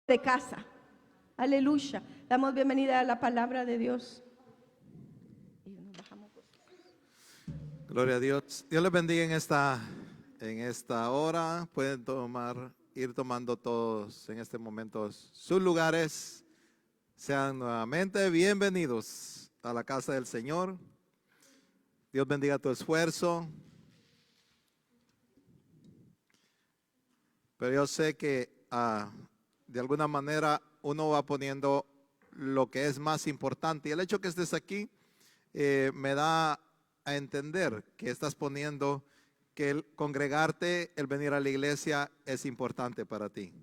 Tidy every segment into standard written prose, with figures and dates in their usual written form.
de casa. Aleluya. Damos bienvenida a la palabra de Dios. Gloria a Dios. Dios les bendiga en esta hora. Pueden ir tomando todos en este momento sus lugares. Sean nuevamente bienvenidos a la casa del Señor. Dios bendiga tu esfuerzo. Pero yo sé que de alguna manera uno va poniendo lo que es más importante. Y el hecho que estés aquí me da a entender que estás poniendo que el congregarte, el venir a la iglesia es importante para ti.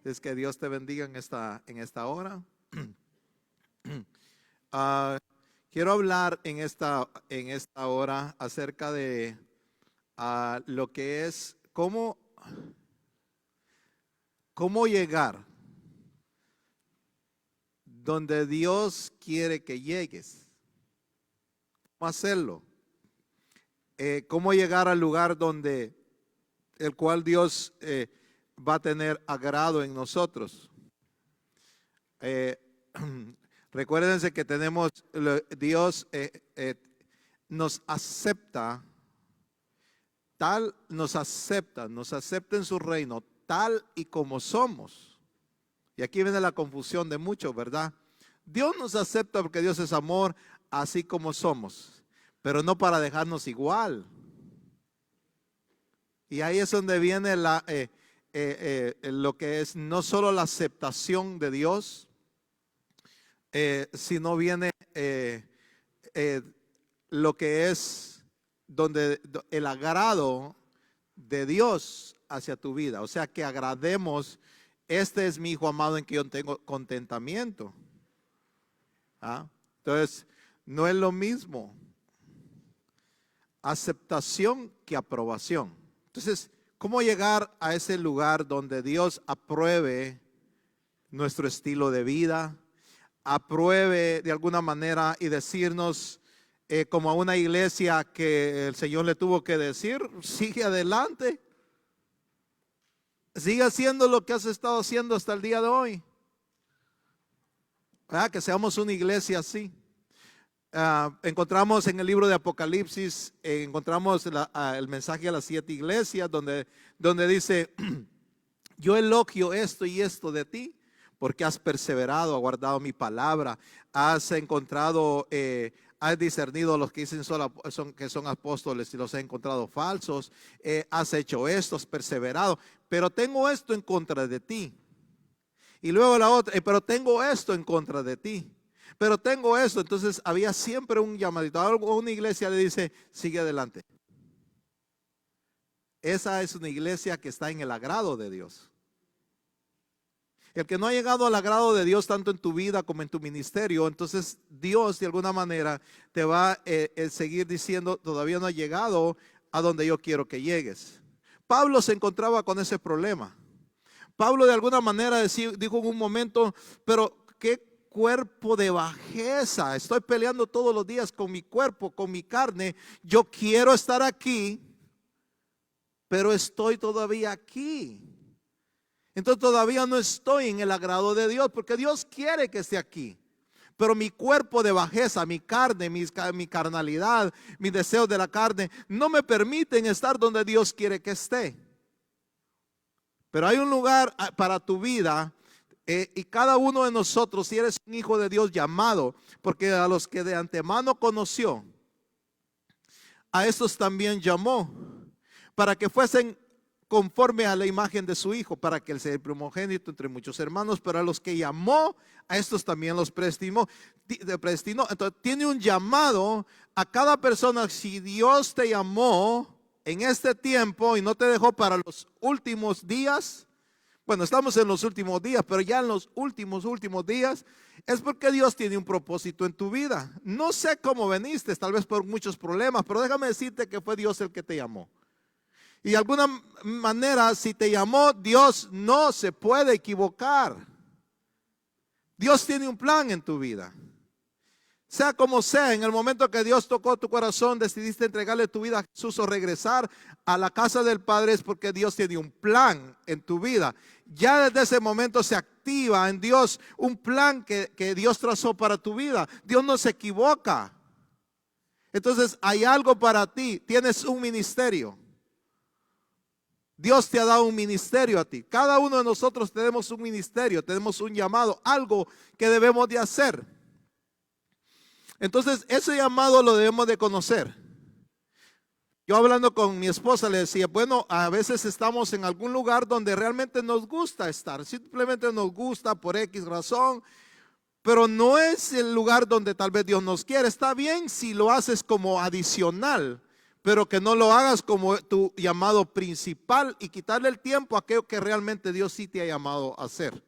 Es que Dios te bendiga en esta hora. Quiero hablar en esta hora acerca de lo que es cómo llegar donde Dios quiere que llegues. ¿Cómo hacerlo? Cómo llegar al lugar donde el cual Dios va a tener agrado en nosotros. Recuérdense que Dios nos acepta en su reino tal y como somos. Y aquí viene la confusión de muchos, ¿verdad? Dios nos acepta porque Dios es amor, así como somos, pero no para dejarnos igual. Y ahí es donde viene lo que es no solo la aceptación de Dios, sino viene lo que es donde el agrado de Dios hacia tu vida. O sea, que agrademos, este es mi hijo amado en que yo tengo contentamiento. Entonces, no es lo mismo aceptación que aprobación. Entonces, ¿cómo llegar a ese lugar donde Dios apruebe nuestro estilo de vida? Apruebe de alguna manera y decirnos como a una iglesia que el Señor le tuvo que decir, sigue adelante. Sigue haciendo lo que has estado haciendo hasta el día de hoy. Que seamos una iglesia así. Encontramos en el libro de Apocalipsis, encontramos el mensaje a las 7 iglesias donde dice, yo elogio esto y esto de ti, porque has perseverado, has guardado mi palabra, has encontrado, has discernido a los que dicen que son apóstoles y los has encontrado falsos, has hecho esto, has perseverado, pero tengo esto en contra de ti. Y luego la otra, pero tengo esto en contra de ti. Pero tengo esto. Entonces había siempre un llamadito. A una iglesia le dice, sigue adelante. Esa es una iglesia que está en el agrado de Dios. El que no ha llegado al agrado de Dios tanto en tu vida como en tu ministerio, entonces Dios de alguna manera te va a seguir diciendo, todavía no ha llegado a donde yo quiero que llegues. Pablo se encontraba con ese problema. Pablo de alguna manera dijo en un momento, pero qué cuerpo de bajeza, estoy peleando todos los días con mi cuerpo, con mi carne, yo quiero estar aquí, pero estoy todavía aquí. Entonces todavía no estoy en el agrado de Dios, porque Dios quiere que esté aquí. Pero mi cuerpo de bajeza, mi carne, mi carnalidad, mis deseos de la carne, no me permiten estar donde Dios quiere que esté. Pero hay un lugar para tu vida y cada uno de nosotros, si eres un hijo de Dios llamado, porque a los que de antemano conoció, a estos también llamó, para que fuesen conforme a la imagen de su Hijo, para que él sea el primogénito entre muchos hermanos, pero a los que llamó, a estos también los predestinó. Entonces tiene un llamado a cada persona. Si Dios te llamó en este tiempo y no te dejó para los últimos días, bueno, estamos en los últimos días, pero ya en los últimos días, es porque Dios tiene un propósito en tu vida. No sé cómo veniste, tal vez por muchos problemas, pero déjame decirte que fue Dios el que te llamó. Y de alguna manera, si te llamó, Dios no se puede equivocar. Dios tiene un plan en tu vida. Sea como sea, en el momento que Dios tocó tu corazón, decidiste entregarle tu vida a Jesús o regresar a la casa del Padre, es porque Dios tiene un plan en tu vida. Ya desde ese momento se activa perspectiva en Dios, un plan que Dios trazó para tu vida. Dios no se equivoca. Entonces hay algo para ti, tienes un ministerio. Dios te ha dado un ministerio a ti. Cada uno de nosotros tenemos un ministerio, tenemos un llamado, algo que debemos de hacer. Entonces ese llamado lo debemos de conocer. Yo hablando con mi esposa le decía, bueno, a veces estamos en algún lugar donde realmente nos gusta estar, simplemente nos gusta por X razón, pero no es el lugar donde tal vez Dios nos quiere. Está bien si lo haces como adicional, pero que no lo hagas como tu llamado principal y quitarle el tiempo a aquello que realmente Dios sí te ha llamado a hacer.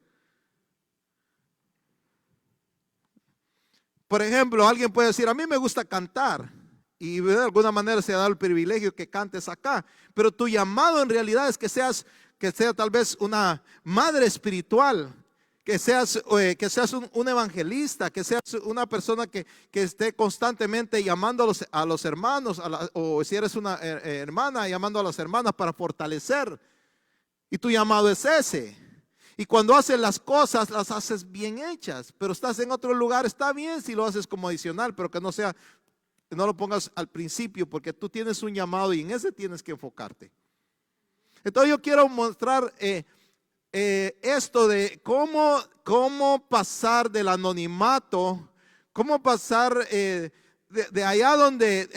Por ejemplo, alguien puede decir, a mí me gusta cantar y de alguna manera se ha dado el privilegio que cantes acá, pero tu llamado en realidad es que sea tal vez una madre espiritual, que seas un evangelista, que seas una persona que esté constantemente llamando a los hermanos, o si eres una hermana, llamando a las hermanas para fortalecer. Y tu llamado es ese. Y cuando haces las cosas, las haces bien hechas, pero estás en otro lugar, está bien si lo haces como adicional, pero que no lo pongas al principio, porque tú tienes un llamado y en ese tienes que enfocarte. Entonces yo quiero mostrar esto de cómo pasar del anonimato, cómo pasar de allá donde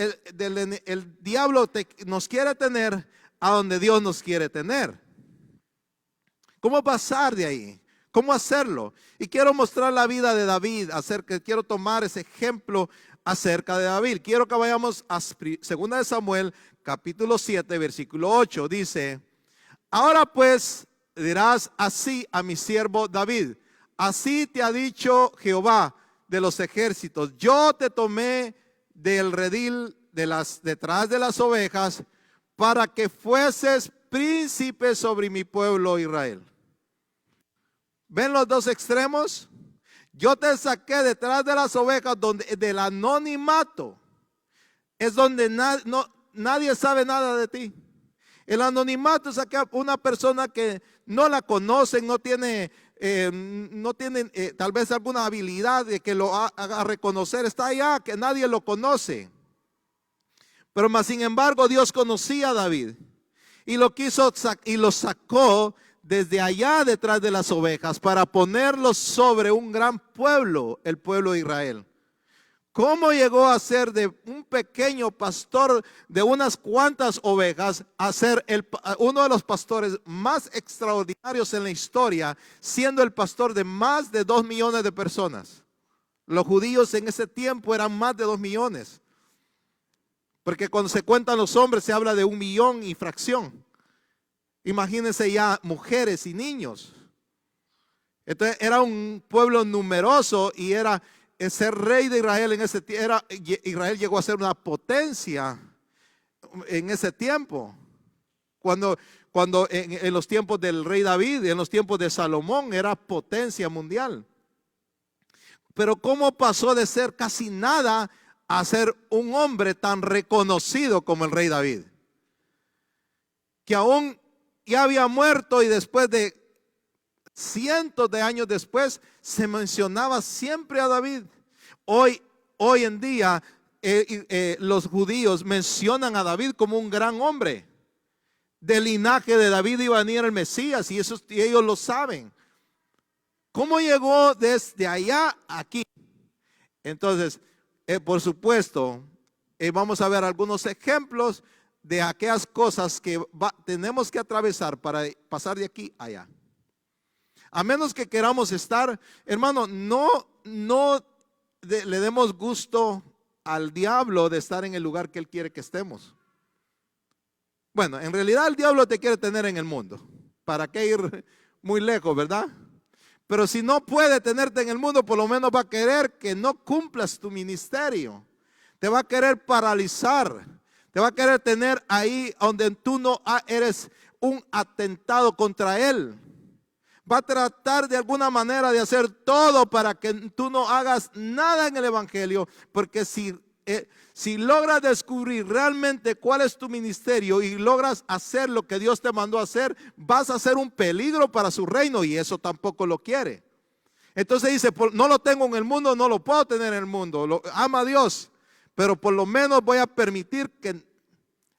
el diablo nos quiere tener a donde Dios nos quiere tener. ¿Cómo pasar de ahí? ¿Cómo hacerlo? Y quiero mostrar la vida de David, quiero tomar ese ejemplo acerca de David. Quiero que vayamos a 2 Samuel, capítulo 7, versículo 8. Dice, ahora pues dirás así a mi siervo David, así te ha dicho Jehová de los ejércitos, yo te tomé del redil detrás de las ovejas para que fueses príncipe sobre mi pueblo Israel. ¿Ven los dos extremos? Yo te saqué detrás de las ovejas del anonimato. Es donde nadie sabe nada de ti. El anonimato es una persona que no la conocen, no tiene tal vez alguna habilidad de que lo haga reconocer. Está allá, que nadie lo conoce. Pero más sin embargo Dios conocía a David y lo sacó desde allá detrás de las ovejas para ponerlo sobre un gran pueblo, el pueblo de Israel. ¿Cómo llegó a ser de un pequeño pastor de unas cuantas ovejas a ser uno de los pastores más extraordinarios en la historia, siendo el pastor de más de 2 millones de personas? Los judíos en ese tiempo eran más de 2 millones. Porque cuando se cuentan los hombres se habla de 1 millón y fracción. Imagínense ya mujeres y niños. Entonces era un pueblo numeroso y ser rey de Israel en ese tiempo. Israel llegó a ser una potencia en ese tiempo. Cuando en los tiempos del rey David, en los tiempos de Salomón, era potencia mundial. Pero ¿cómo pasó de ser casi nada a ser un hombre tan reconocido como el rey David? Que aún ya había muerto y después de cientos de años después se mencionaba siempre a David. Hoy en día los judíos mencionan a David como un gran hombre. Del linaje de David iba a venir el Mesías y ellos lo saben. ¿Cómo llegó desde allá a aquí? Entonces, por supuesto, vamos a ver algunos ejemplos de aquellas cosas que tenemos que atravesar para pasar de aquí a allá. A menos que queramos estar, hermano, no le demos gusto al diablo de estar en el lugar que él quiere que estemos. Bueno, en realidad el diablo te quiere tener en el mundo. ¿Para qué ir muy lejos, verdad? Pero si no puede tenerte en el mundo, por lo menos va a querer que no cumplas tu ministerio. Te va a querer paralizar. Te va a querer tener ahí donde tú no eres un atentado contra él. Va a tratar de alguna manera de hacer todo para que tú no hagas nada en el evangelio, porque si si logras descubrir realmente cuál es tu ministerio y logras hacer lo que Dios te mandó a hacer, vas a ser un peligro para su reino, y eso tampoco lo quiere. Entonces dice, no lo tengo en el mundo, no lo puedo tener en el mundo. Ama a Dios, pero por lo menos voy a permitir que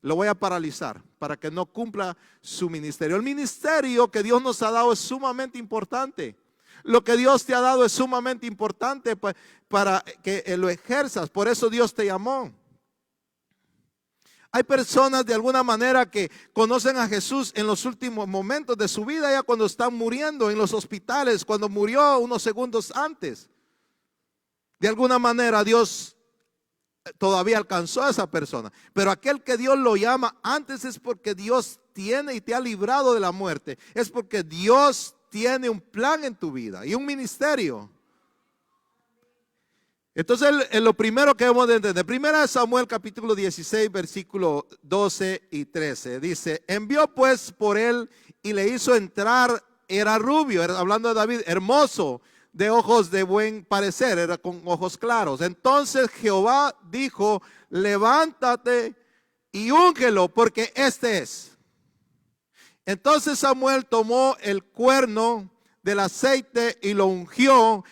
lo voy a paralizar para que no cumpla su ministerio. El ministerio que Dios nos ha dado es sumamente importante. Lo que Dios te ha dado es sumamente importante para que lo ejerzas. Por eso Dios te llamó. Hay personas de alguna manera que conocen a Jesús en los últimos momentos de su vida, ya cuando están muriendo en los hospitales, cuando murió unos segundos antes. De alguna manera Dios todavía alcanzó a esa persona. Pero aquel que Dios lo llama antes es porque Dios tiene y te ha librado de la muerte. Es porque Dios tiene un plan en tu vida y un ministerio. Entonces lo primero que debemos de entender, 1 Samuel capítulo 16 versículo 12 y 13, dice: envió pues por él y le hizo entrar, era rubio, hablando de David, hermoso, de ojos de buen parecer, era con ojos claros. Entonces Jehová dijo: levántate y úngelo, porque este es. Entonces Samuel tomó el cuerno del aceite y lo ungió.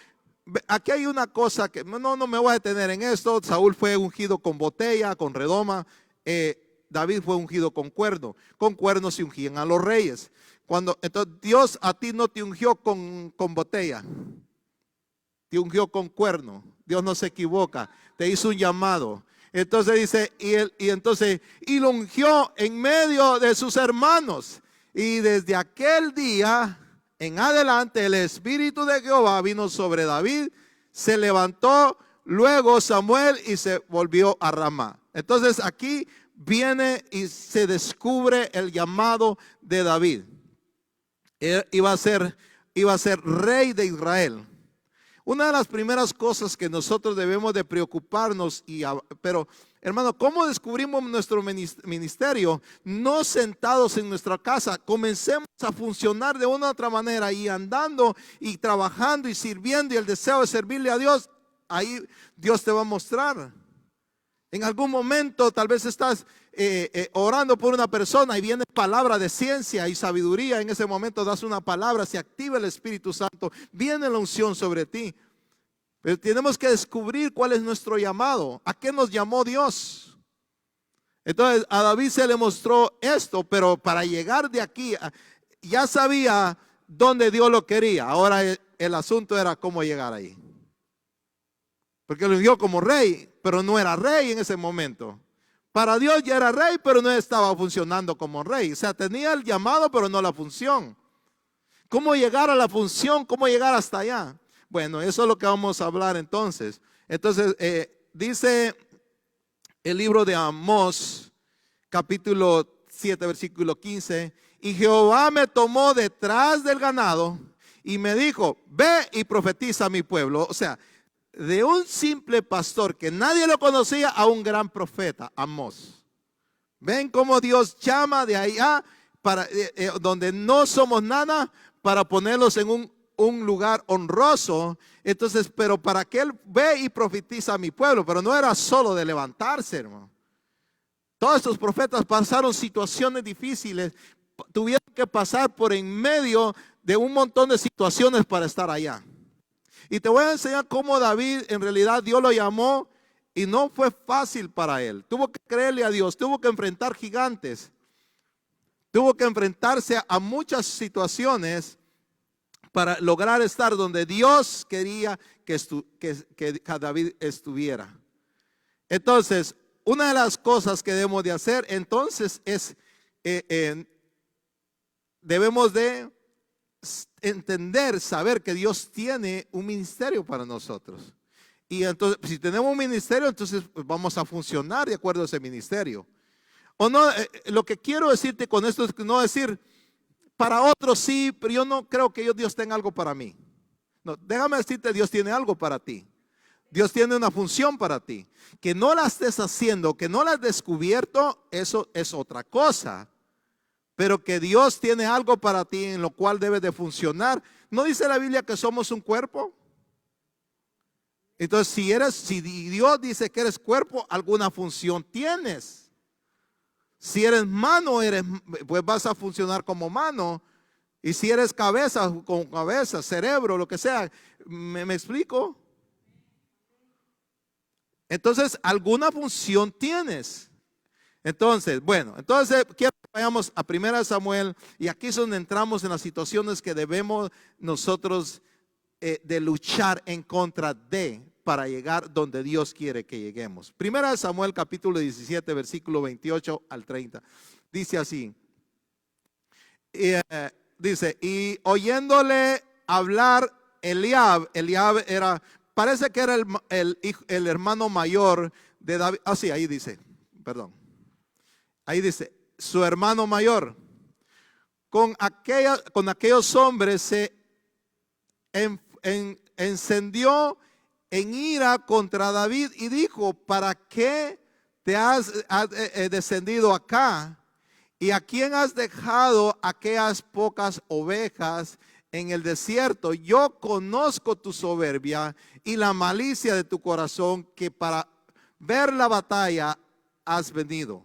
Aquí hay una cosa que no me voy a detener en esto. Saúl fue ungido con botella, con redoma. David fue ungido con cuerno. Con cuerno se ungían a los reyes. Entonces Dios a ti no te ungió con botella, te ungió con cuerno. Dios no se equivoca, te hizo un llamado. Entonces dice, y lo ungió en medio de sus hermanos. Y desde aquel día en adelante el Espíritu de Jehová vino sobre David, se levantó luego Samuel y se volvió a Ramá. Entonces aquí viene y se descubre el llamado de David. Él iba a ser rey de Israel. Una de las primeras cosas que nosotros debemos de preocuparnos, pero hermano, ¿cómo descubrimos nuestro ministerio? No sentados en nuestra casa, comencemos a funcionar de una u otra manera y andando y trabajando y sirviendo, y el deseo de servirle a Dios, ahí Dios te va a mostrar. En algún momento tal vez estás orando por una persona y viene palabra de ciencia y sabiduría. En ese momento das una palabra, se activa el Espíritu Santo, viene la unción sobre ti. Pero tenemos que descubrir cuál es nuestro llamado, a qué nos llamó Dios. Entonces a David se le mostró esto, pero para llegar de aquí ya sabía dónde Dios lo quería. Ahora el asunto era cómo llegar ahí. Porque lo ungió como rey, pero no era rey en ese momento. Para Dios ya era rey, pero no estaba funcionando como rey. O sea, tenía el llamado, pero no la función. ¿Cómo llegar a la función? ¿Cómo llegar hasta allá? Bueno, eso es lo que vamos a hablar entonces. Entonces, dice el libro de Amós, capítulo 7, versículo 15. Y Jehová me tomó detrás del ganado y me dijo: ve y profetiza a mi pueblo. O sea, de un simple pastor que nadie lo conocía a un gran profeta, Amós. Ven cómo Dios llama de allá para donde no somos nada, para ponerlos en un lugar honroso. Entonces, pero para que él ve y profetiza a mi pueblo. Pero no era solo de levantarse, hermano. Todos estos profetas pasaron situaciones difíciles, tuvieron que pasar por en medio de un montón de situaciones para estar allá. Y te voy a enseñar cómo David, en realidad Dios lo llamó y no fue fácil para él. Tuvo que creerle a Dios, tuvo que enfrentar gigantes, tuvo que enfrentarse a muchas situaciones para lograr estar donde Dios quería que David estuviera. Entonces, una de las cosas que debemos de hacer entonces es, debemos de entender, saber que Dios tiene un ministerio para nosotros. Y entonces, si tenemos un ministerio, entonces vamos a funcionar de acuerdo a ese ministerio. O no, lo que quiero decirte con esto es no decir, para otros sí, pero yo no creo que Dios tenga algo para mí. No, déjame decirte, Dios tiene algo para ti. Dios tiene una función para ti. Que no la estés haciendo, que no la has descubierto, eso es otra cosa. Pero que Dios tiene algo para ti en lo cual debes de funcionar. ¿No dice la Biblia que somos un cuerpo? Entonces, si Dios dice que eres cuerpo, alguna función tienes. Si eres mano, pues vas a funcionar como mano. Y si eres cabeza, con cabeza, cerebro, lo que sea. ¿Me explico? Entonces, alguna función tienes. Entonces, bueno, quiero que vayamos a 1 Samuel, y aquí es donde entramos en las situaciones que debemos nosotros de luchar en contra de, para llegar donde Dios quiere que lleguemos. 1 Samuel capítulo 17, versículo 28 al 30. Dice así, dice, y oyéndole hablar Eliab era, parece que era el hermano mayor de David. Ah, sí, ahí dice, perdón. Ahí dice, su hermano mayor, con aquellos hombres se encendió en ira contra David y dijo, ¿para qué te has descendido acá? ¿Y a quién has dejado aquellas pocas ovejas en el desierto? Yo conozco tu soberbia y la malicia de tu corazón, que para ver la batalla has venido.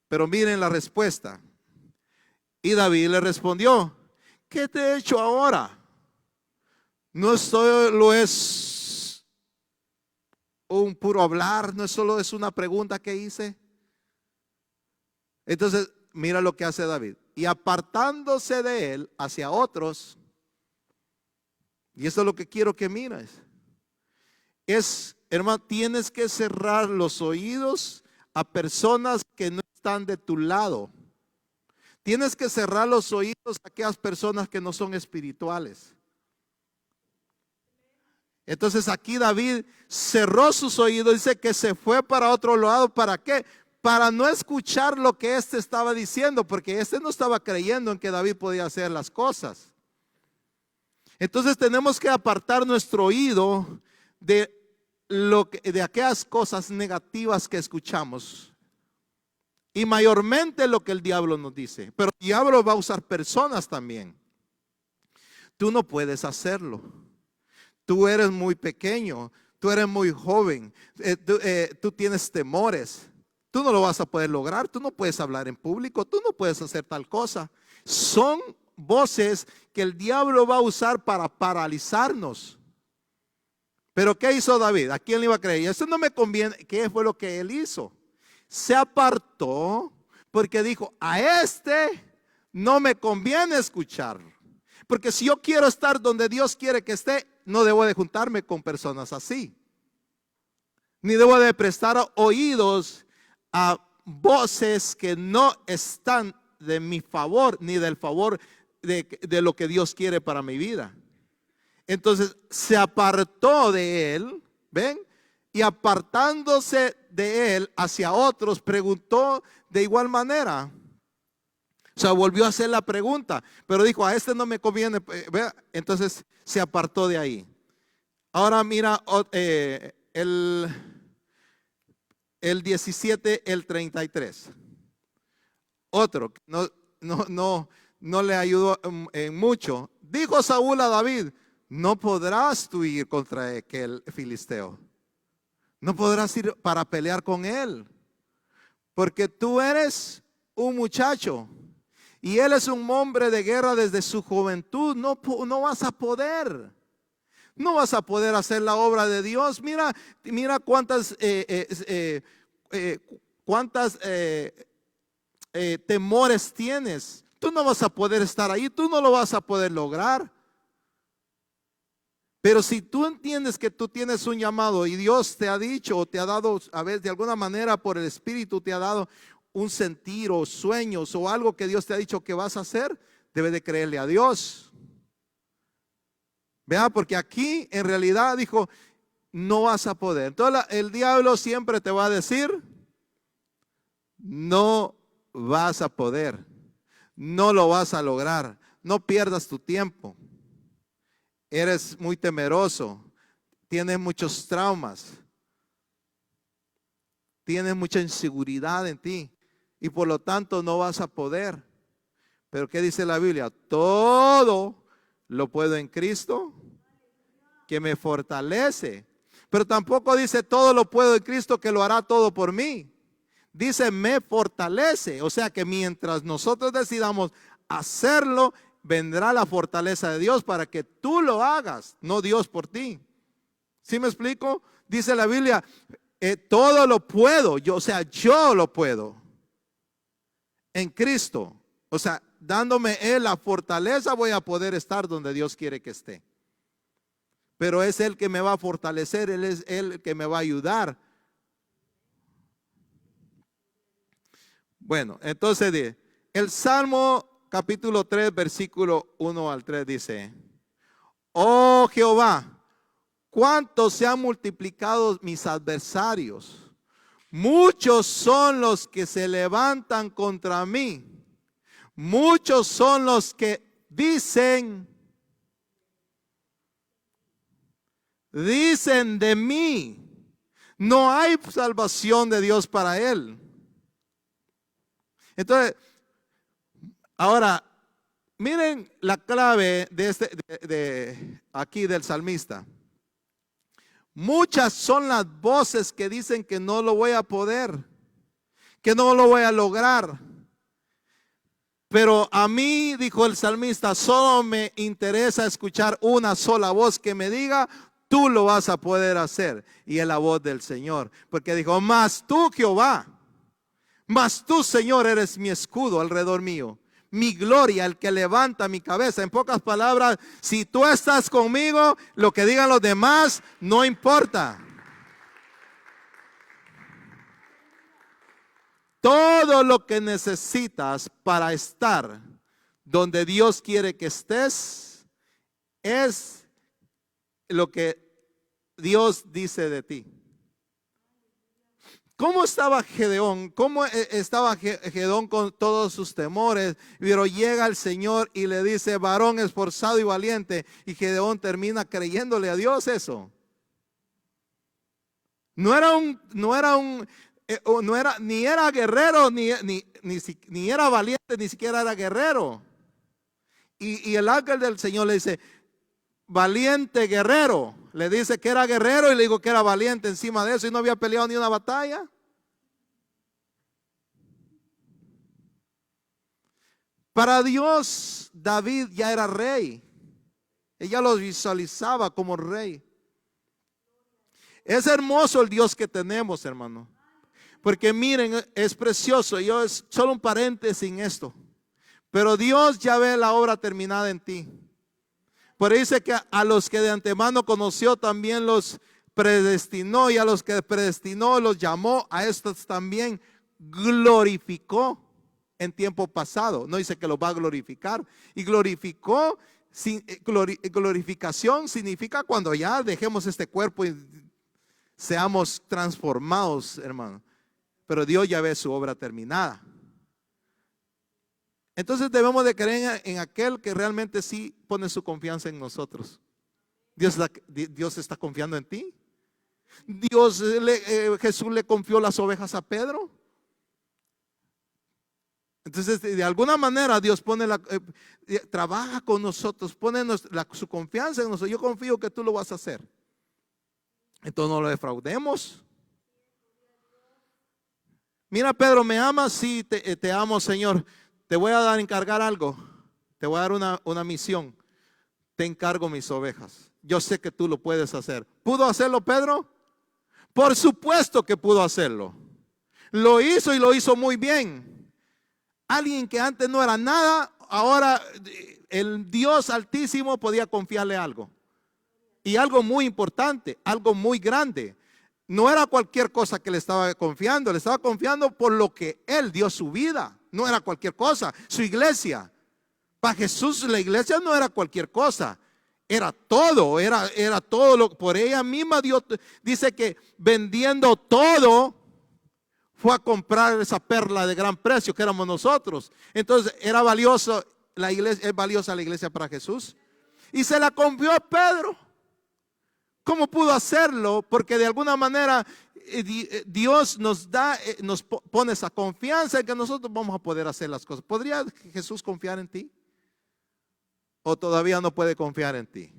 Pero miren la respuesta. Y David le respondió, ¿qué te he hecho ahora? No solo es un puro hablar, no solo es una pregunta que hice. Entonces, mira lo que hace David. Y apartándose de él hacia otros, y eso es lo que quiero que mires, hermano, tienes que cerrar los oídos a personas que no están de tu lado. Tienes que cerrar los oídos a aquellas personas que no son espirituales. Entonces aquí David cerró sus oídos, dice que se fue para otro lado. ¿Para qué? Para no escuchar lo que éste estaba diciendo, porque éste no estaba creyendo en que David podía hacer las cosas. Entonces tenemos que apartar nuestro oído de aquellas cosas negativas que escuchamos. Y mayormente lo que el diablo nos dice. Pero el diablo va a usar personas también. Tú no puedes hacerlo. Tú eres muy pequeño. Tú eres muy joven. Tú tienes temores. Tú no lo vas a poder lograr. Tú no puedes hablar en público. Tú no puedes hacer tal cosa. Son voces que el diablo va a usar para paralizarnos. Pero ¿qué hizo David? ¿A quién le iba a creer? Eso no me conviene. ¿Qué fue lo que él hizo? Se apartó porque dijo, a este no me conviene escuchar. Porque si yo quiero estar donde Dios quiere que esté, no debo de juntarme con personas así. Ni debo de prestar oídos a voces que no están de mi favor, ni del favor de lo que Dios quiere para mi vida. Entonces se apartó de él, ¿ven? Y apartándose de él hacia otros, preguntó de igual manera. O sea, volvió a hacer la pregunta, pero dijo, a este no me conviene. Entonces se apartó de ahí. Ahora mira el 17, el 33. Otro, no le ayudó en mucho. Dijo Saúl a David, no podrás tú ir contra aquel filisteo. No podrás ir para pelear con él, porque tú eres un muchacho y él es un hombre de guerra desde su juventud. No vas a poder. No vas a poder hacer la obra de Dios. Mira cuántas temores tienes. Tú no vas a poder estar ahí. Tú no lo vas a poder lograr. Pero si tú entiendes que tú tienes un llamado y Dios te ha dicho o te ha dado, a veces de alguna manera por el Espíritu te ha dado un sentir o sueños o algo que Dios te ha dicho que vas a hacer, debes de creerle a Dios. Vea, porque aquí en realidad dijo, no vas a poder. Entonces el diablo siempre te va a decir, no vas a poder, no lo vas a lograr, no pierdas tu tiempo. Eres muy temeroso, tienes muchos traumas, tienes mucha inseguridad en ti y por lo tanto no vas a poder. Pero ¿qué dice la Biblia? Todo lo puedo en Cristo que me fortalece. Pero tampoco dice todo lo puedo en Cristo que lo hará todo por mí. Dice me fortalece. O sea que mientras nosotros decidamos hacerlo, vendrá la fortaleza de Dios para que tú lo hagas, no Dios por ti. ¿Sí me explico? Dice la Biblia, todo lo puedo, yo lo puedo en Cristo. O sea, dándome Él la fortaleza, voy a poder estar donde Dios quiere que esté. Pero es Él que me va a fortalecer, Él es Él que me va a ayudar. Bueno, entonces el Salmo capítulo 3, versículo 1 al 3 dice: oh Jehová, cuánto se han multiplicado mis adversarios. Muchos son los que se levantan contra mí. Muchos son los que dicen de mí, no hay salvación de Dios para él. Entonces, ahora, miren la clave de aquí del salmista. Muchas son las voces que dicen que no lo voy a poder, que no lo voy a lograr. Pero a mí, dijo el salmista, solo me interesa escuchar una sola voz que me diga, tú lo vas a poder hacer. Y es la voz del Señor. Porque dijo, mas tú, Jehová, mas tú, Señor, eres mi escudo alrededor mío, mi gloria, el que levanta mi cabeza. En pocas palabras, si tú estás conmigo, lo que digan los demás no importa. Todo lo que necesitas para estar donde Dios quiere que estés es lo que Dios dice de ti. ¿Cómo estaba Gedeón? ¿Cómo estaba Gedeón con todos sus temores? Pero llega el Señor y le dice, varón esforzado y valiente. Y Gedeón termina creyéndole a Dios eso. Ni era guerrero, ni era valiente, ni siquiera era guerrero. Y el ángel del Señor le dice, valiente guerrero. Le dice que era guerrero y le digo que era valiente encima de eso y no había peleado ni una batalla. Para Dios, David ya era rey. Ella lo visualizaba como rey. Es hermoso el Dios que tenemos, hermano. Porque miren, es precioso. Yo es solo un paréntesis en esto. Pero Dios ya ve la obra terminada en ti. Por eso dice que a los que de antemano conoció también los predestinó, y a los que predestinó los llamó, a estos también glorificó en tiempo pasado. No dice que los va a glorificar. Y glorificó, glorificación significa cuando ya dejemos este cuerpo y seamos transformados, hermano. Pero Dios ya ve su obra terminada. Entonces debemos de creer en aquel que realmente sí pone su confianza en nosotros. Dios está confiando en ti. Jesús le confió las ovejas a Pedro. Entonces de alguna manera Dios pone trabaja con nosotros, pone su confianza en nosotros. Yo confío que tú lo vas a hacer. Entonces no lo defraudemos. Mira, Pedro, ¿me amas? Sí, te amo, Señor. Te voy a encargar algo. Te voy a dar una misión. Te encargo mis ovejas. Yo sé que tú lo puedes hacer. ¿Pudo hacerlo Pedro? Por supuesto que pudo hacerlo. Lo hizo y lo hizo muy bien. Alguien que antes no era nada, ahora el Dios Altísimo podía confiarle algo. Y algo muy importante, algo muy grande. No era cualquier cosa que le estaba confiando por lo que Él dio su vida. No era cualquier cosa, su iglesia. Para Jesús la iglesia no era cualquier cosa. Era todo, era todo. Por ella misma Dios dice que vendiendo todo fue a comprar esa perla de gran precio que éramos nosotros. Entonces era valioso la iglesia, es valiosa la iglesia para Jesús. Y se la confió a Pedro. ¿Cómo pudo hacerlo? Porque de alguna manera Dios nos pone esa confianza en que nosotros vamos a poder hacer las cosas. ¿Podría Jesús confiar en ti? ¿O todavía no puede confiar en ti?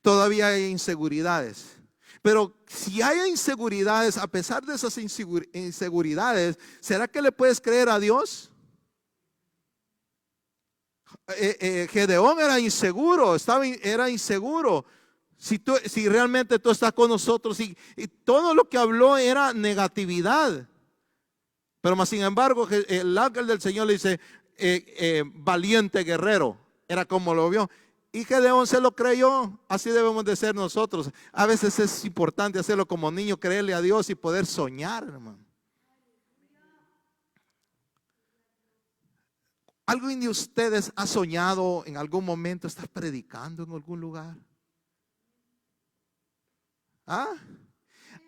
Todavía hay inseguridades. Pero si hay inseguridades, a pesar de esas inseguridades, ¿será que le puedes creer a Dios? Gedeón era inseguro, era inseguro. Si realmente tú estás con nosotros, y todo lo que habló era negatividad. Pero más sin embargo, el ángel del Señor le dice, valiente guerrero. Era como lo vio. Y Gedeón se lo creyó. Así debemos de ser nosotros. A veces es importante hacerlo como niño, creerle a Dios y poder soñar, hermano. ¿Alguien de ustedes ha soñado en algún momento estar predicando en algún lugar? ¿Ah?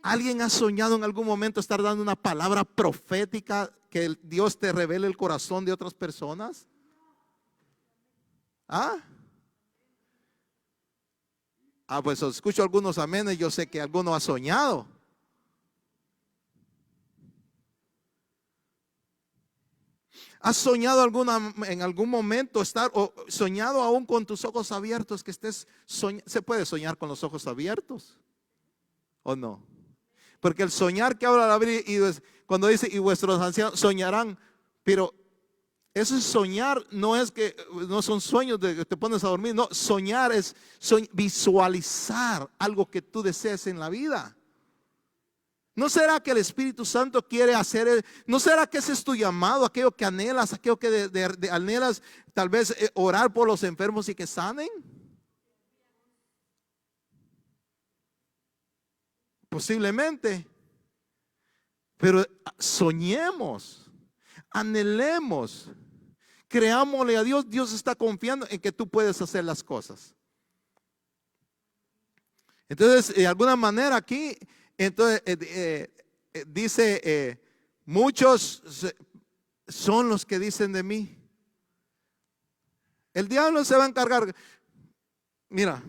¿Alguien ha soñado en algún momento estar dando una palabra profética que Dios te revele el corazón de otras personas? ¿Ah? Pues escucho algunos amenes, yo sé que alguno ha soñado. ¿Has soñado en algún momento soñado aún con tus ojos abiertos? ¿Se puede soñar con los ojos abiertos o no? Porque el soñar que habla la Biblia, cuando dice, y vuestros ancianos soñarán, pero eso es soñar, no son sueños de que te pones a dormir, no, soñar es visualizar algo que tú desees en la vida. ¿No será que el Espíritu Santo quiere hacer, no será que ese es tu llamado, aquello que anhelas, aquello que anhelas, tal vez orar por los enfermos y que sanen? Posiblemente. Pero soñemos, anhelemos, creámosle a Dios. Dios está confiando en que tú puedes hacer las cosas. Entonces, de alguna manera aquí, entonces dice, muchos son los que dicen de mí. El diablo se va a encargar. Mira,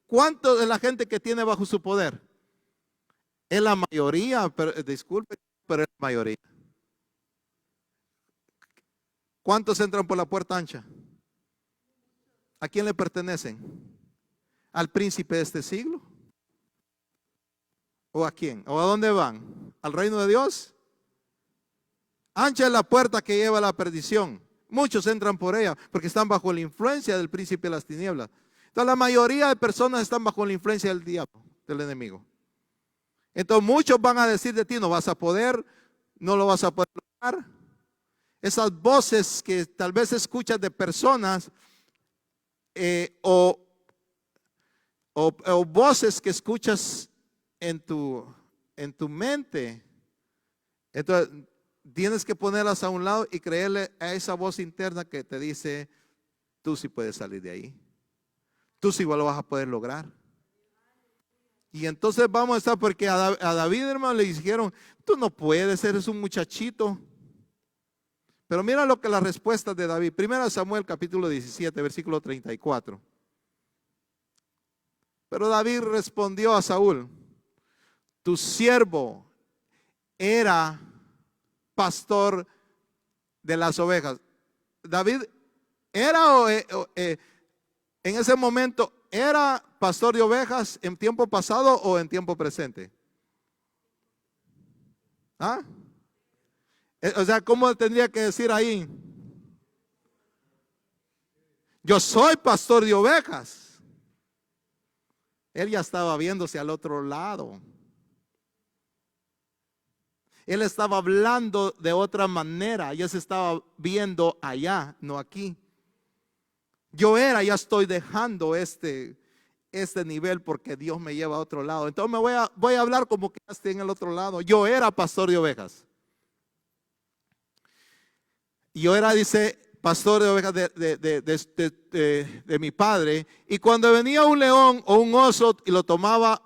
¿cuánto de la gente que tiene bajo su poder? Es la mayoría, pero, disculpe, pero es la mayoría. ¿Cuántos entran por la puerta ancha? ¿A quién le pertenecen? ¿Al príncipe de este siglo? ¿O a quién? ¿O a dónde van? ¿Al reino de Dios? Ancha es la puerta que lleva a la perdición. Muchos entran por ella porque están bajo la influencia del príncipe de las tinieblas. Entonces la mayoría de personas están bajo la influencia del diablo, del enemigo. Entonces muchos van a decir de ti, no vas a poder, no lo vas a poder lograr. Esas voces que tal vez escuchas de personas o voces que escuchas en tu mente. Entonces tienes que ponerlas a un lado y creerle a esa voz interna que te dice, tú sí puedes salir de ahí. Tú sí lo vas a poder lograr. Y entonces vamos a estar, porque a David, hermano, le dijeron, tú no puedes, eres un muchachito. Pero mira lo que la respuesta de David. 1 Samuel capítulo 17, versículo 34. Pero David respondió a Saúl, tu siervo era pastor de las ovejas. David era en ese momento, ¿era pastor de ovejas en tiempo pasado o en tiempo presente? ¿Ah? O sea, ¿cómo tendría que decir ahí? Yo soy pastor de ovejas. Él ya estaba viéndose al otro lado. Él estaba hablando de otra manera. Ya se estaba viendo allá, no aquí. Ya estoy dejando este nivel porque Dios me lleva a otro lado. Entonces voy a hablar como que esté en el otro lado. Yo era pastor de ovejas. Yo era, dice, pastor de ovejas de mi padre. Y cuando venía un león o un oso y lo tomaba,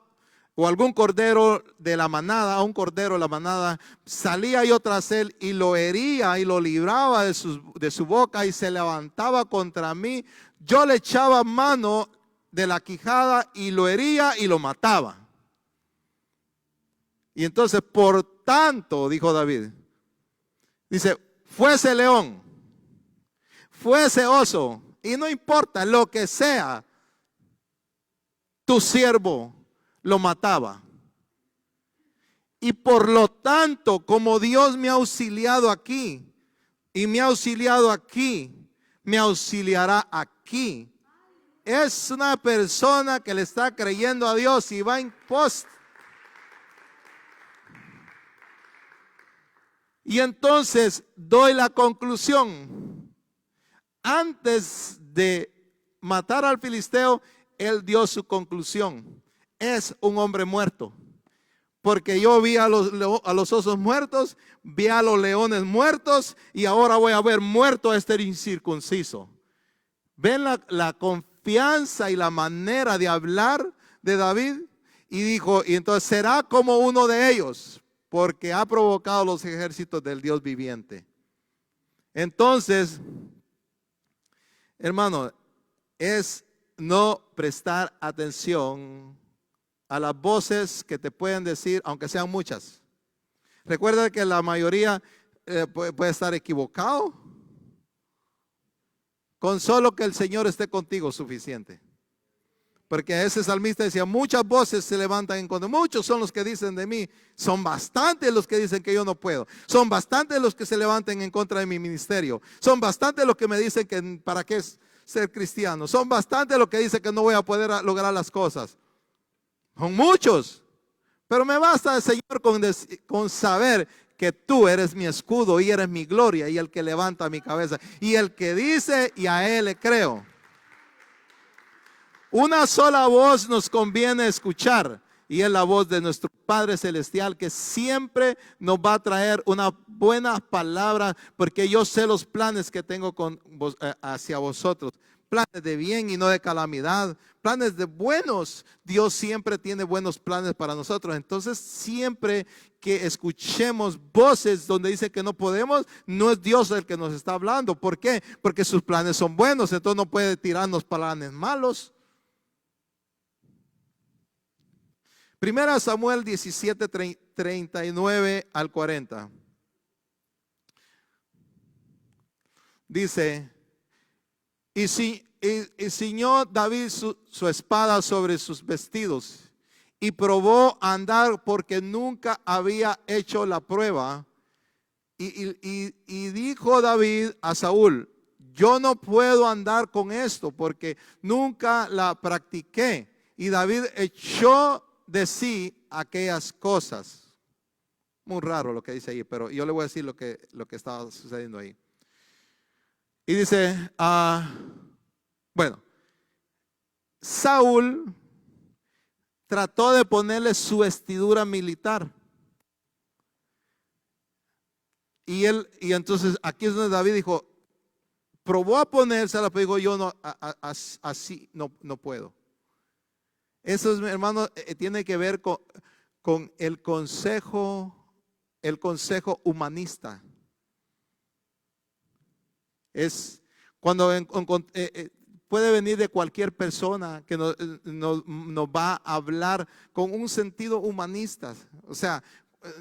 o algún cordero de la manada, a un cordero de la manada, salía yo tras él y lo hería y lo libraba de su boca y se levantaba contra mí. Yo le echaba mano de la quijada y lo hería y lo mataba. Y entonces, por tanto, dijo David, dice, fuese león, fuese oso, y no importa lo que sea, tu siervo lo mataba. Y por lo tanto, como Dios me ha auxiliado aquí, y me ha auxiliado aquí, me auxiliará aquí. Es una persona que le está creyendo a Dios y va en pos. Y entonces doy la conclusión. Antes de matar al filisteo, él dio su conclusión. Es un hombre muerto. Porque yo vi a los osos muertos, vi a los leones muertos y ahora voy a ver muerto a este incircunciso. ¿Ven la confianza y la manera de hablar de David? Y dijo, y entonces será como uno de ellos, porque ha provocado los ejércitos del Dios viviente. Entonces, hermano, es no prestar atención a las voces que te pueden decir, aunque sean muchas. Recuerda que la mayoría puede estar equivocado. Con solo que el Señor esté contigo es suficiente. Porque ese salmista decía, muchas voces se levantan en contra. Muchos son los que dicen de mí. Son bastantes los que dicen que yo no puedo. Son bastantes los que se levantan en contra de mi ministerio. Son bastantes los que me dicen que para qué ser cristiano. Son bastantes los que dicen que no voy a poder lograr las cosas. Son muchos. Pero me basta, Señor, con saber que tú eres mi escudo y eres mi gloria y el que levanta mi cabeza y el que dice y a él le creo. Una sola voz nos conviene escuchar y es la voz de nuestro Padre Celestial que siempre nos va a traer una buena palabra porque yo sé los planes que tengo hacia vosotros. Planes de bien y no de calamidad, planes de buenos. Dios siempre tiene buenos planes para nosotros. Entonces siempre que escuchemos voces donde dice que no podemos, no es Dios el que nos está hablando. ¿Por qué? Porque sus planes son buenos, entonces no puede tirarnos planes malos. Primera Samuel 17, 39 al 40. Dice, y ciñó David su espada sobre sus vestidos y probó a andar porque nunca había hecho la prueba. Y dijo David a Saúl, yo no puedo andar con esto porque nunca la practiqué. Y David echó de sí aquellas cosas. Muy raro lo que dice ahí, pero yo le voy a decir lo que estaba sucediendo ahí. Y dice, bueno, Saúl trató de ponerle su vestidura militar. Y entonces aquí es donde David dijo, probó a ponérsela, pero dijo, yo no, así no puedo. Eso, hermano, tiene que ver con el consejo humanista. Es cuando puede venir de cualquier persona que nos va a hablar con un sentido humanista. O sea,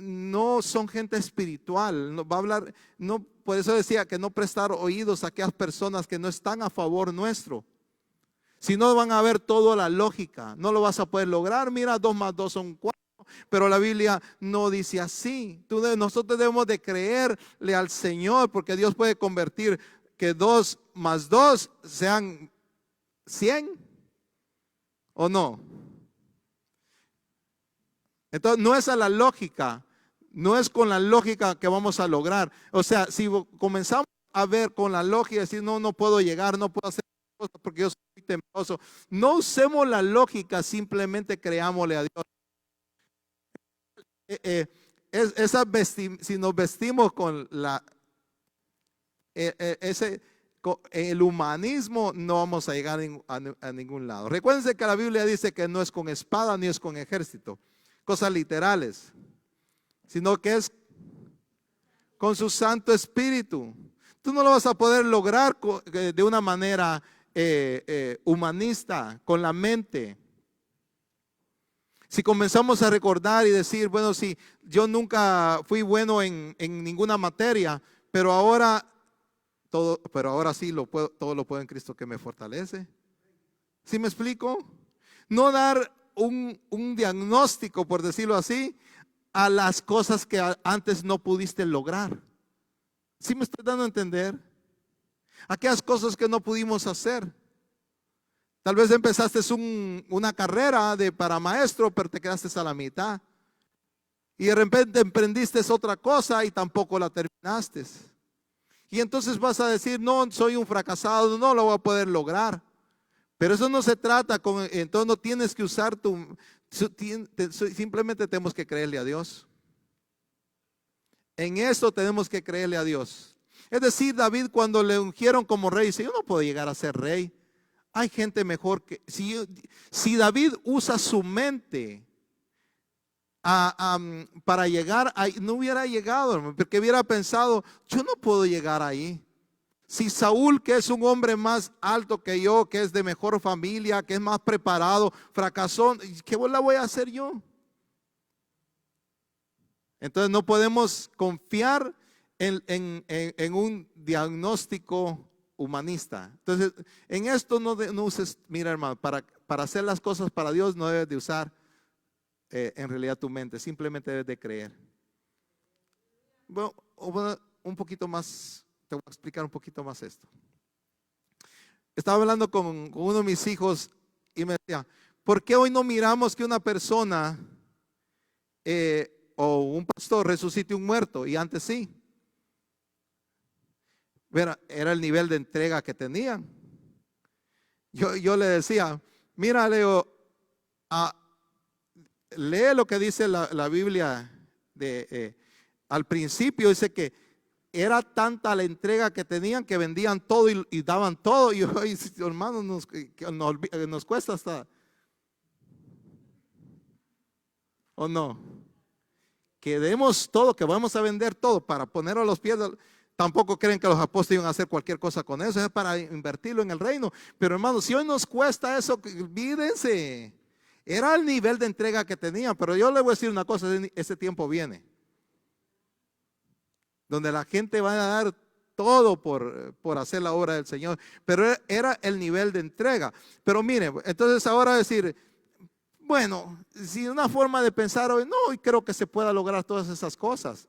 no son gente espiritual. No va a hablar, no, por eso decía que no prestar oídos a aquellas personas que no están a favor nuestro. Si no van a ver toda la lógica, no lo vas a poder lograr. Mira, 2 más 2 son 4. Pero la Biblia no dice así. Nosotros debemos de creerle al Señor porque Dios puede convertir que 2 más 2 sean 100 o no. Entonces no es a la lógica, no es con la lógica que vamos a lograr. O sea, si comenzamos a ver con la lógica y decir no puedo llegar, no puedo hacer cosas porque yo soy temeroso. No usemos la lógica, simplemente creámosle a Dios. Si nos vestimos con el humanismo, no vamos a llegar a ningún lado. Recuérdense que la Biblia dice que no es con espada ni es con ejército, cosas literales, sino que es con su Santo Espíritu. Tú no lo vas a poder lograr de una manera humanista, con la mente. Si comenzamos a recordar y decir, bueno, si yo nunca fui bueno en ninguna materia, pero ahora sí todo lo puedo en Cristo que me fortalece. ¿Sí me explico? no dar un diagnóstico, por decirlo así, a las cosas que antes no pudiste lograr. ¿Sí me estoy dando a entender? Aquellas cosas que no pudimos hacer. Tal vez empezaste una carrera para maestro, pero te quedaste a la mitad. Y de repente emprendiste otra cosa y tampoco la terminaste. Y entonces vas a decir, no, soy un fracasado, no lo voy a poder lograr. Pero eso no se trata, entonces no tienes que usar simplemente tenemos que creerle a Dios. En eso tenemos que creerle a Dios. Es decir, David cuando le ungieron como rey, dice, yo no puedo llegar a ser rey. Hay gente mejor que... Si David usa su mente para llegar ahí, no hubiera llegado, porque hubiera pensado, yo no puedo llegar ahí. Si Saúl, que es un hombre más alto que yo, que es de mejor familia, que es más preparado, fracasó, ¿qué la voy a hacer yo? Entonces no podemos confiar en un diagnóstico humanista. Entonces, en esto no uses, mira hermano, para hacer las cosas para Dios no debes de usar en realidad tu mente, simplemente debes de creer. Bueno, un poquito más, te voy a explicar un poquito más esto. Estaba hablando con uno de mis hijos y me decía, ¿por qué hoy no miramos que una persona o un pastor resucite un muerto? Y antes sí. Era el nivel de entrega que tenían. Yo le decía, mira Leo, lee lo que dice la Biblia. Al principio dice que era tanta la entrega que tenían que vendían todo y daban todo. Y hoy, hermanos, nos cuesta hasta, ¿o no? Que demos todo, que vamos a vender todo para ponerlo a los pies. Tampoco creen que los apóstoles iban a hacer cualquier cosa con eso, es para invertirlo en el reino. Pero hermanos, si hoy nos cuesta eso, olvídense. Era el nivel de entrega que tenían. Pero yo le voy a decir una cosa, ese tiempo viene, donde la gente va a dar todo por hacer la obra del Señor. Pero era el nivel de entrega. Pero miren, entonces ahora decir, bueno, si una forma de pensar hoy, no, y creo que se pueda lograr todas esas cosas.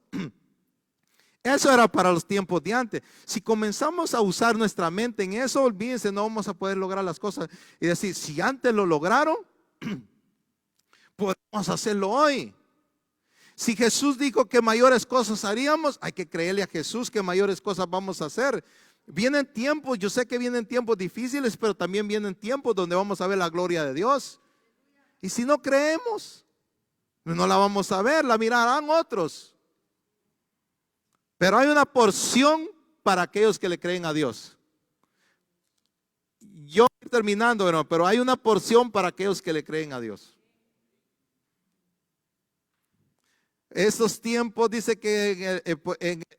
Eso era para los tiempos de antes. Si comenzamos a usar nuestra mente en eso, olvídense, no vamos a poder lograr las cosas. Y decir, si antes lo lograron, podemos hacerlo hoy. Si Jesús dijo que mayores cosas haríamos, hay que creerle a Jesús que mayores cosas vamos a hacer. Vienen tiempos, yo sé que vienen tiempos difíciles, pero también vienen tiempos donde vamos a ver la gloria de Dios. Y si no creemos, no la vamos a ver, la mirarán otros. Pero hay una porción para aquellos que le creen a Dios. Yo estoy terminando, pero hay una porción para aquellos que le creen a Dios. Estos tiempos dice que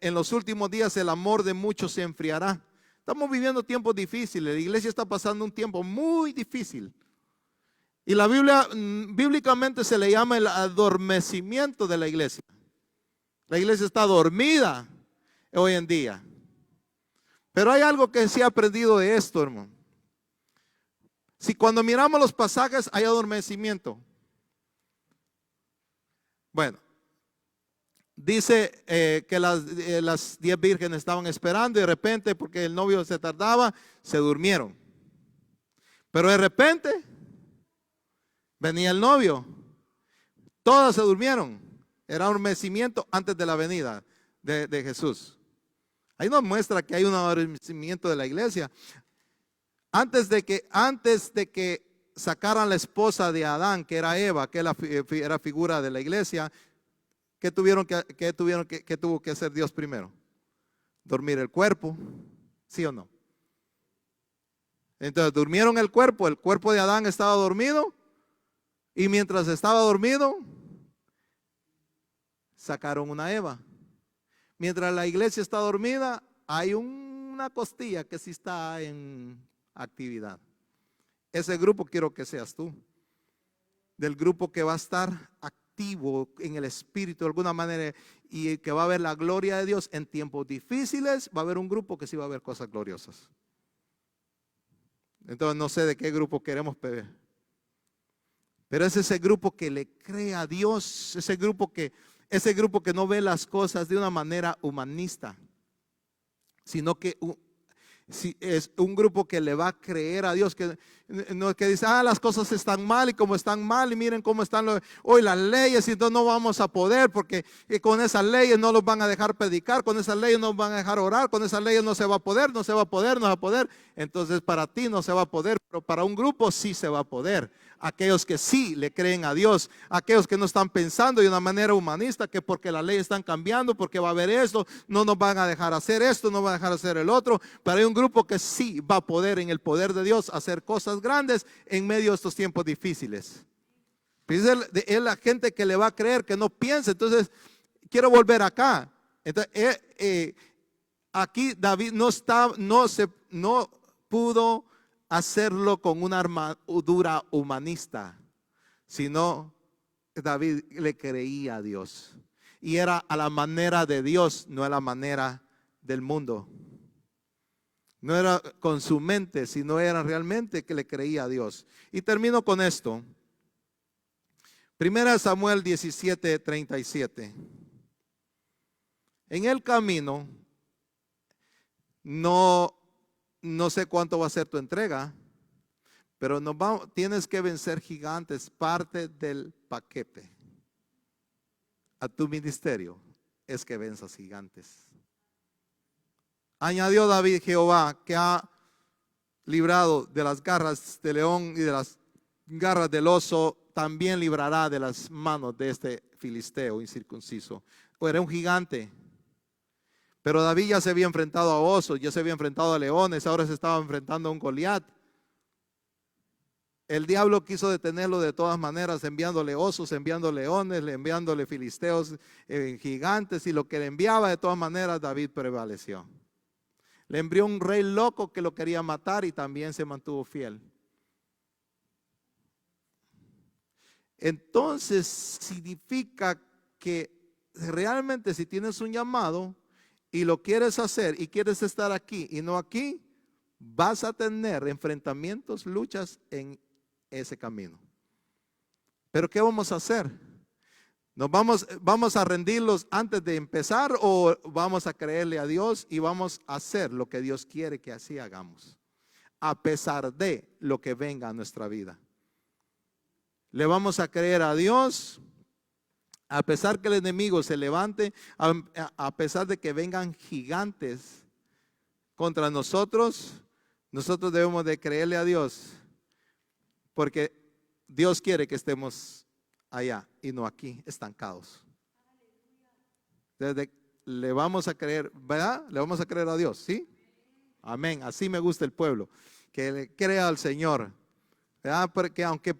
en los últimos días el amor de muchos se enfriará. Estamos viviendo tiempos difíciles. La iglesia está pasando un tiempo muy difícil. Y la Biblia, bíblicamente se le llama el adormecimiento de la iglesia. La iglesia está dormida hoy en día. Pero hay algo que sí he aprendido de esto, hermano. Si cuando miramos los pasajes hay adormecimiento. Bueno, dice que las 10 vírgenes estaban esperando y de repente, porque el novio se tardaba, se durmieron. Pero de repente venía el novio. Todas se durmieron. Era adormecimiento antes de la venida de Jesús. Ahí nos muestra que hay un adormecimiento de la iglesia. Antes de que sacaran la esposa de Adán, que era Eva, que era figura de la iglesia, ¿qué tuvo que hacer Dios primero? Dormir el cuerpo, ¿sí o no? Entonces durmieron el cuerpo de Adán estaba dormido, y mientras estaba dormido, sacaron una Eva. Mientras la iglesia está dormida, hay una costilla que sí está en actividad. Ese grupo quiero que seas tú. Del grupo que va a estar activo en el espíritu de alguna manera y que va a ver la gloria de Dios en tiempos difíciles. Va a haber un grupo que sí va a ver cosas gloriosas. Entonces no sé de qué grupo queremos pedir. Pero es ese grupo que le cree a Dios, ese grupo que no ve las cosas de una manera humanista, sino que si es un grupo que le va a creer a Dios, que no que dice, las cosas están mal, y como están mal, y miren cómo están hoy las leyes, y entonces no vamos a poder, porque con esas leyes no los van a dejar predicar, con esas leyes no nos van a dejar orar, con esas leyes no se va a poder, no se va a poder, no se va a poder. Entonces para ti no se va a poder, pero para un grupo sí se va a poder. Aquellos que sí le creen a Dios, aquellos que no están pensando de una manera humanista, que porque las leyes están cambiando, porque va a haber esto, no nos van a dejar hacer esto, no van a dejar hacer el otro. Pero hay un grupo que sí va a poder, en el poder de Dios, hacer cosas grandes en medio de estos tiempos difíciles. Es la gente que le va a creer, que no piensa. Entonces quiero volver acá. Entonces, aquí David no pudo hacerlo con una armadura humanista, sino David le creía a Dios, y era a la manera de Dios, no a la manera del mundo. No era con su mente, sino era realmente que le creía a Dios. Y termino con esto. 1 Samuel 17:37. En el camino, no sé cuánto va a ser tu entrega, pero tienes que vencer gigantes, parte del paquete a tu ministerio es que venzas gigantes. Añadió David: Jehová, que ha librado de las garras del león y de las garras del oso, también librará de las manos de este filisteo incircunciso. Era un gigante. Pero David ya se había enfrentado a osos, ya se había enfrentado a leones, ahora se estaba enfrentando a un Goliat. El diablo quiso detenerlo de todas maneras, enviándole osos, enviando leones, enviándole filisteos gigantes, y lo que le enviaba, de todas maneras David prevaleció. Le envió un rey loco que lo quería matar y también se mantuvo fiel. Entonces significa que realmente, si tienes un llamado y lo quieres hacer y quieres estar aquí y no aquí, vas a tener enfrentamientos, luchas en ese camino. Pero ¿qué vamos a hacer? ¿Vamos a rendirlos antes de empezar, o vamos a creerle a Dios y vamos a hacer lo que Dios quiere que así hagamos, a pesar de lo que venga a nuestra vida? ¿Le vamos a creer a Dios a pesar que el enemigo se levante, a pesar de que vengan gigantes contra nosotros? Nosotros debemos de creerle a Dios, porque Dios quiere que estemos allá y no aquí, estancados. Le vamos a creer, ¿verdad? Le vamos a creer a Dios, ¿sí? Amén. Así me gusta el pueblo, que le crea al Señor, ¿verdad? Porque aunque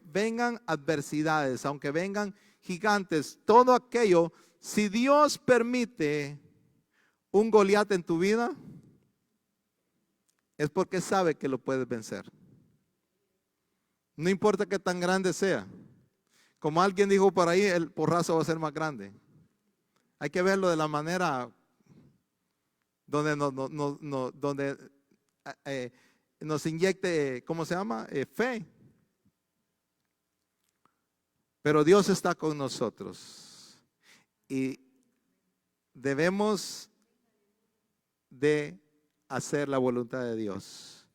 vengan adversidades, aunque vengan gigantes, todo aquello, si Dios permite un Goliat en tu vida, es porque sabe que lo puedes vencer. No importa qué tan grande sea. Como alguien dijo por ahí, el porrazo va a ser más grande. Hay que verlo de la manera donde nos inyecte, ¿cómo se llama? Fe. Pero Dios está con nosotros y debemos de hacer la voluntad de Dios,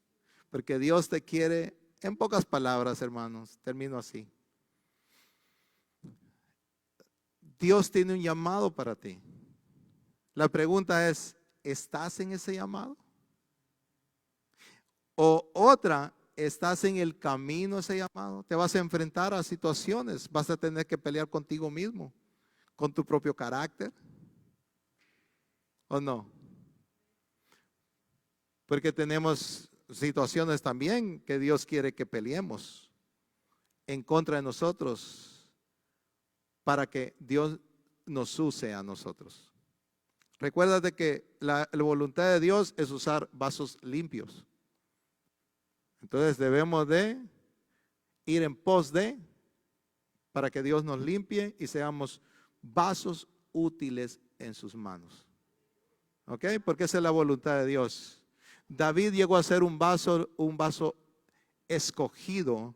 porque Dios te quiere. En pocas palabras, hermanos, termino así. Dios tiene un llamado para ti. La pregunta es, ¿estás en ese llamado? O otra, ¿estás en el camino a ese llamado? Te vas a enfrentar a situaciones, vas a tener que pelear contigo mismo, con tu propio carácter, ¿o no? Porque tenemos situaciones también que Dios quiere que peleemos en contra de nosotros, para que Dios nos use a nosotros. Recuérdate que la voluntad de Dios es usar vasos limpios. Entonces debemos de ir en pos de, para que Dios nos limpie y seamos vasos útiles en sus manos. ¿Ok? Porque esa es la voluntad de Dios. David llegó a ser un vaso escogido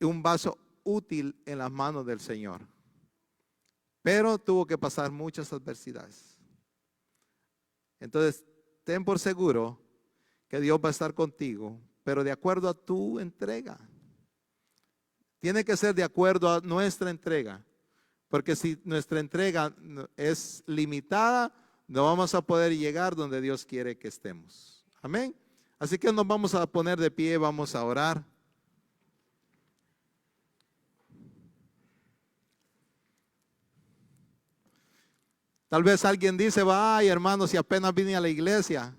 un vaso útil en las manos del Señor. Pero tuvo que pasar muchas adversidades. Entonces, ten por seguro que Dios va a estar contigo, pero de acuerdo a tu entrega. Tiene que ser de acuerdo a nuestra entrega, porque si nuestra entrega es limitada, no vamos a poder llegar donde Dios quiere que estemos. Amén. Así que nos vamos a poner de pie, vamos a orar. Tal vez alguien dice, ay hermano, si apenas vine a la iglesia.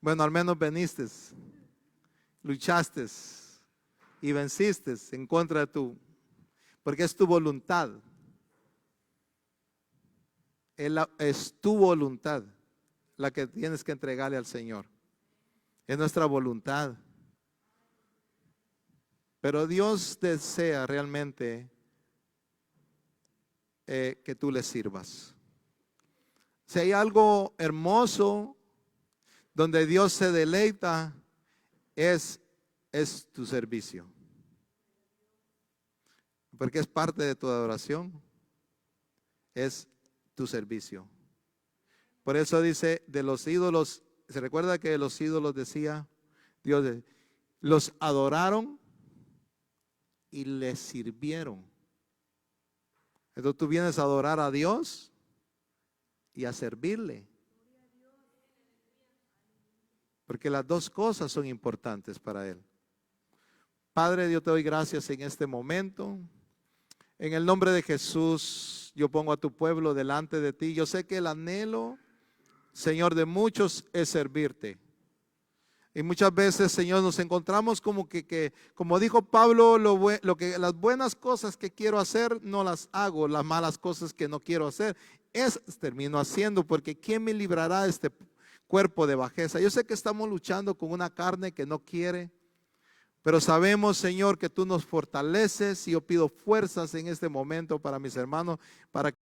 Bueno, al menos veniste, luchaste y venciste en contra de tu, porque es tu voluntad. Es tu voluntad la que tienes que entregarle al Señor. Es nuestra voluntad. Pero Dios desea realmente que tú le sirvas. Si hay algo hermoso donde Dios se deleita, es tu servicio. Porque es parte de tu adoración. Es tu servicio. Por eso dice, de los ídolos, se recuerda que de los ídolos decía Dios, los adoraron y les sirvieron. Entonces tú vienes a adorar a Dios y a servirle. Porque las dos cosas son importantes para Él. Padre, yo te doy gracias en este momento. En el nombre de Jesús, yo pongo a tu pueblo delante de ti. Yo sé que el anhelo, Señor, de muchos es servirte. Y muchas veces, Señor, nos encontramos como como dijo Pablo, las buenas cosas que quiero hacer no las hago, las malas cosas que no quiero hacer, termino haciendo, porque ¿quién me librará de este cuerpo de bajeza? Yo sé que estamos luchando con una carne que no quiere, pero sabemos, Señor, que tú nos fortaleces, y yo pido fuerzas en este momento para mis hermanos, para que